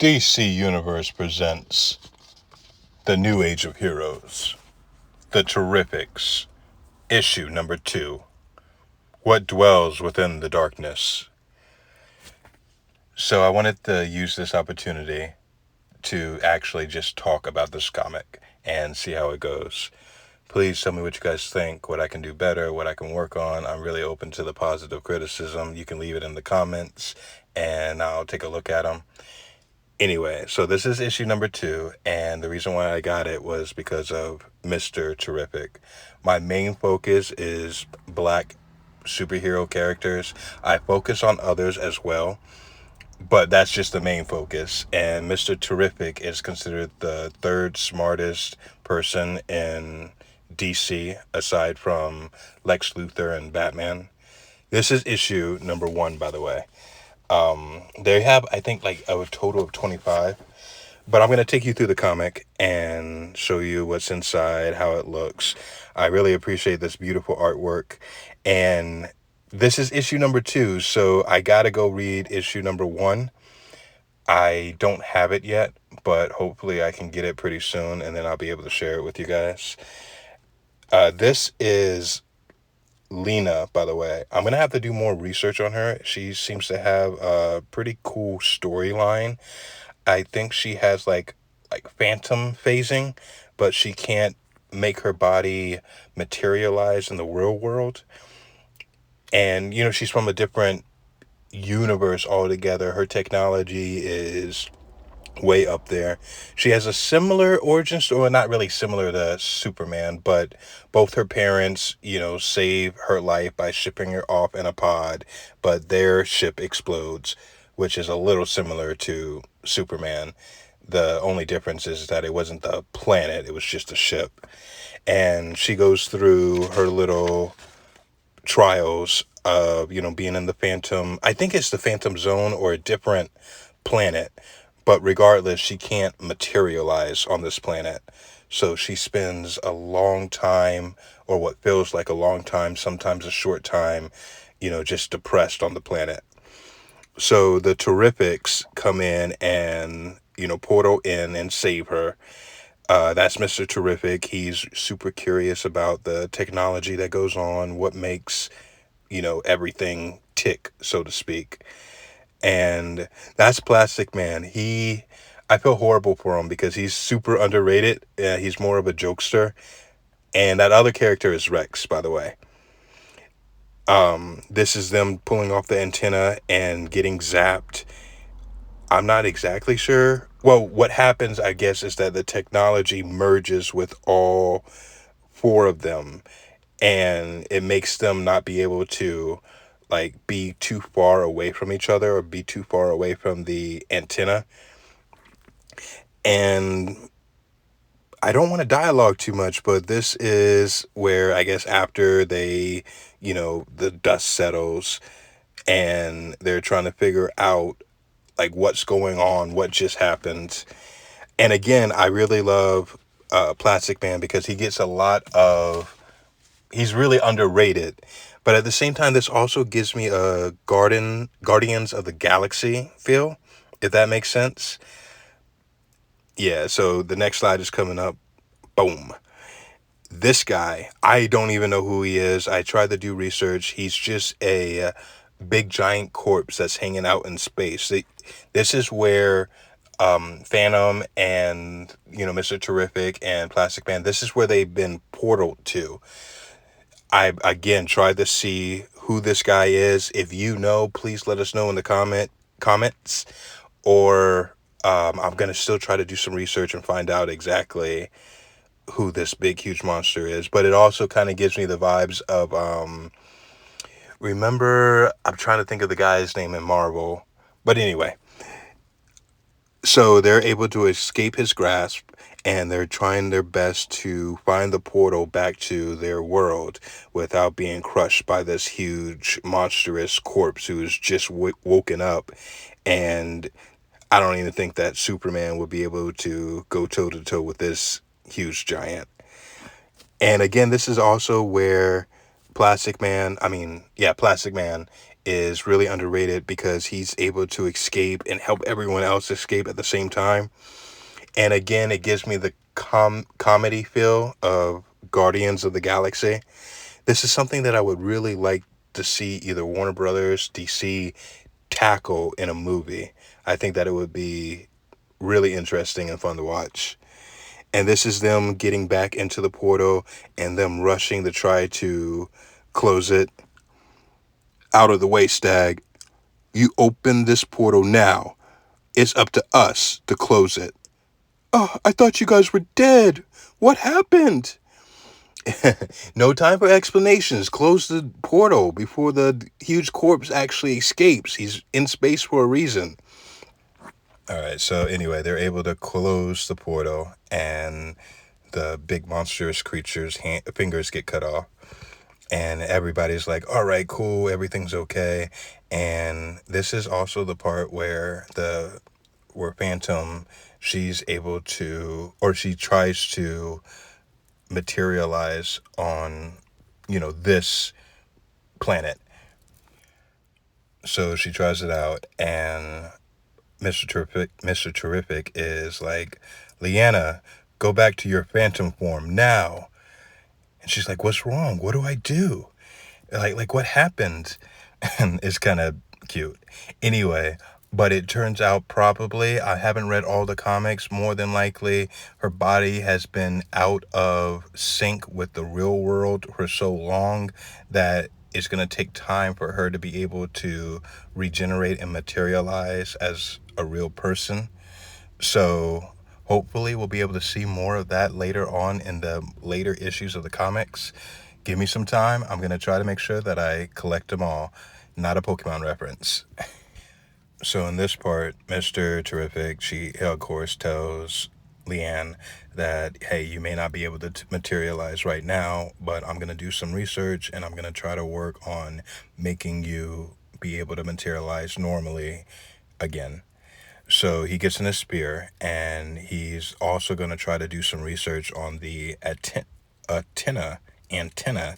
DC Universe presents The New Age of Heroes, The Terrifics, issue number 2, What Dwells Within the Darkness. So I wanted to use this opportunity to actually just talk about this comic and see how it goes. Please tell me what you guys think, what I can do better, what I can work on. I'm really open to the positive criticism. You can leave it in the comments and I'll take a look at them. Anyway, so this is issue number 2, and the reason why I got it was because of Mr. Terrific. My main focus is black superhero characters. I focus on others as well, but that's just the main focus. And Mr. Terrific is considered the third smartest person in DC, aside from Lex Luthor and Batman. This is issue number 1, by the way. They have, I think, like a total of 25, but I'm going to take you through the comic and show you what's inside, how it looks. I really appreciate this beautiful artwork, and this is issue number 2, so I got to go read issue number 1. I don't have it yet, but hopefully I can get it pretty soon, and then I'll be able to share it with you guys. This is Lena, by the way. I'm going to have to do more research on her. She seems to have a pretty cool storyline. I think she has like phantom phasing, but she can't make her body materialize in the real world. And, you know, she's from a different universe altogether. Her technology is way up there. She has a similar origin story, not really similar to Superman, but both her parents, you know, save her life by shipping her off in a pod, but their ship explodes, which is a little similar to Superman. The only difference is that it wasn't the planet, it was just a ship. And she goes through her little trials of, you know, being in the Phantom, I think it's the Phantom Zone or a different planet. But regardless, she can't materialize on this planet. So she spends a long time, or what feels like a long time, sometimes a short time, you know, just depressed on the planet. So the Terrifics come in and, you know, portal in and save her. That's Mr. Terrific. He's super curious about the technology that goes on, what makes, you know, everything tick, so to speak. And that's Plastic Man. I feel horrible for him because he's super underrated. He's more of a jokester. And that other character is Rex, by the way. This is them pulling off the antenna and getting zapped. I'm not exactly sure. Well, what happens, I guess, is that the technology merges with all 4 of them. And it makes them not be able to like be too far away from each other or be too far away from the antenna. And I don't want to dialogue too much, but this is where I guess after they, you know, the dust settles and they're trying to figure out like what's going on, what just happened. And again, I really love Plastic Man because he gets he's really underrated. But at the same time, this also gives me a Guardians of the Galaxy feel, if that makes sense. Yeah, so the next slide is coming up. Boom. This guy, I don't even know who he is. I tried to do research. He's just a big giant corpse that's hanging out in space. This is where Phantom and, you know, Mr. Terrific and Plastic Man, this is where they've been portaled to. I, again, tried to see who this guy is. If you know, please let us know in the comments. Or I'm going to still try to do some research and find out exactly who this big, huge monster is. But it also kind of gives me the vibes of, remember, I'm trying to think of the guy's name in Marvel. But anyway, so they're able to escape his grasp, and they're trying their best to find the portal back to their world without being crushed by this huge, monstrous corpse who's just woken up. And I don't even think that Superman would be able to go toe-to-toe with this huge giant. And again, this is also where Plastic Man is really underrated because he's able to escape and help everyone else escape at the same time. And again, it gives me the comedy feel of Guardians of the Galaxy. This is something that I would really like to see either Warner Brothers, DC tackle in a movie. I think that it would be really interesting and fun to watch. And this is them getting back into the portal and them rushing to try to close it. Out of the way, Stag. You open this portal now. It's up to us to close it. Oh, I thought you guys were dead. What happened? No time for explanations. Close the portal before the huge corpse actually escapes. He's in space for a reason. All right, so anyway, they're able to close the portal, and the big monstrous creature's fingers get cut off. And everybody's like, all right, cool, everything's okay. And this is also the part where Phantom, she's able to, or she tries to materialize on, this planet. So she tries it out, and Mr. Terrific is like, Lyanna, go back to your phantom form now. And she's like, what's wrong? What do I do? Like what happened? And it's kind of cute. Anyway, but it turns out probably, I haven't read all the comics, more than likely her body has been out of sync with the real world for so long that it's going to take time for her to be able to regenerate and materialize as a real person. So hopefully we'll be able to see more of that later on in the later issues of the comics. Give me some time. I'm going to try to make sure that I collect them all. Not a Pokemon reference. So in this part, Mr. Terrific, she, of course, tells Leanne that, hey, you may not be able to materialize right now, but I'm going to do some research and I'm going to try to work on making you be able to materialize normally again. So he gets in a spear, and he's also going to try to do some research on the antenna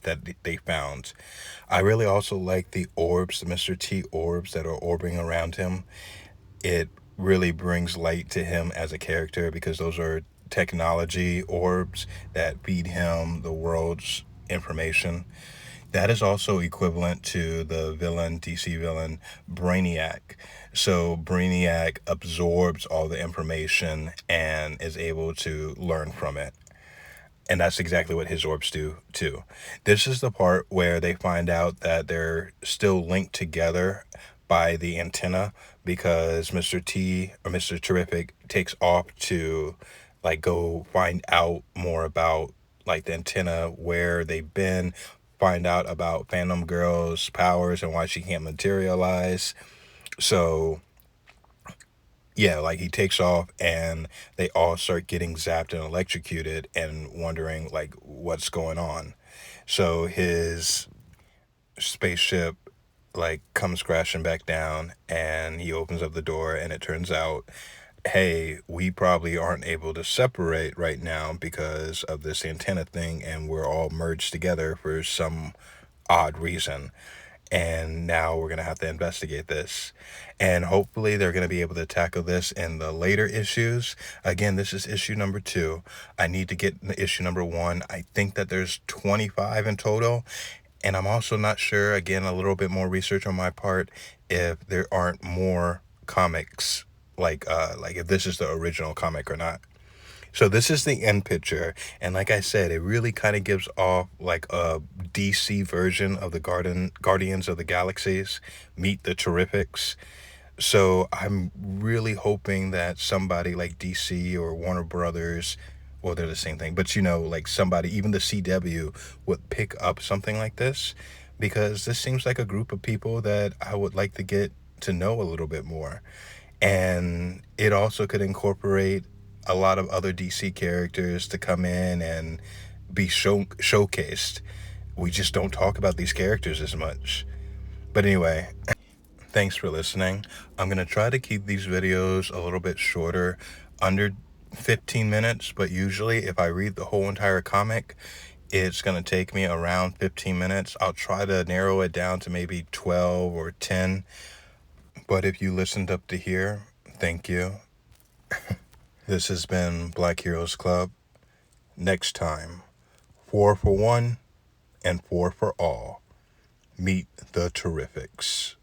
that they found. I really also like the orbs, the Mr. T orbs that are orbiting around him. It really brings light to him as a character because those are technology orbs that feed him the world's information. That is also equivalent to the villain, DC villain, Brainiac. So Brainiac absorbs all the information and is able to learn from it. And that's exactly what his orbs do, too. This is the part where they find out that they're still linked together by the antenna because Mr. T or Mr. Terrific takes off to, like, go find out more about, like, the antenna, where they've been, find out about Phantom Girl's powers and why she can't materialize. So yeah, like he takes off and they all start getting zapped and electrocuted and wondering like what's going on. So his spaceship like comes crashing back down, and he opens up the door, and it turns out, hey, we probably aren't able to separate right now because of this antenna thing, and we're all merged together for some odd reason. And now we're going to have to investigate this. And hopefully they're going to be able to tackle this in the later issues. Again, this is issue number 2. I need to get issue number 1. I think that there's 25 in total. And I'm also not sure, again, a little bit more research on my part, if there aren't more comics, like if this is the original comic or not. So this is the end picture, and like I said, it really kind of gives off like a DC version of the Guardians of the Galaxies, meet the Terrifics. So I'm really hoping that somebody like DC or Warner Brothers, well, they're the same thing, but like somebody, even the CW, would pick up something like this, because this seems like a group of people that I would like to get to know a little bit more. And it also could incorporate a lot of other DC characters to come in and be showcased. We just don't talk about these characters as much. But anyway, thanks for listening. I'm going to try to keep these videos a little bit shorter, under 15 minutes, but usually if I read the whole entire comic, It's going to take me around 15 minutes. I'll try to narrow it down to maybe 12 or 10. But if you listened up to here, thank you. This has been Black Heroes Club. Next time, 4 for 1 and 4 for all. Meet the Terrifics.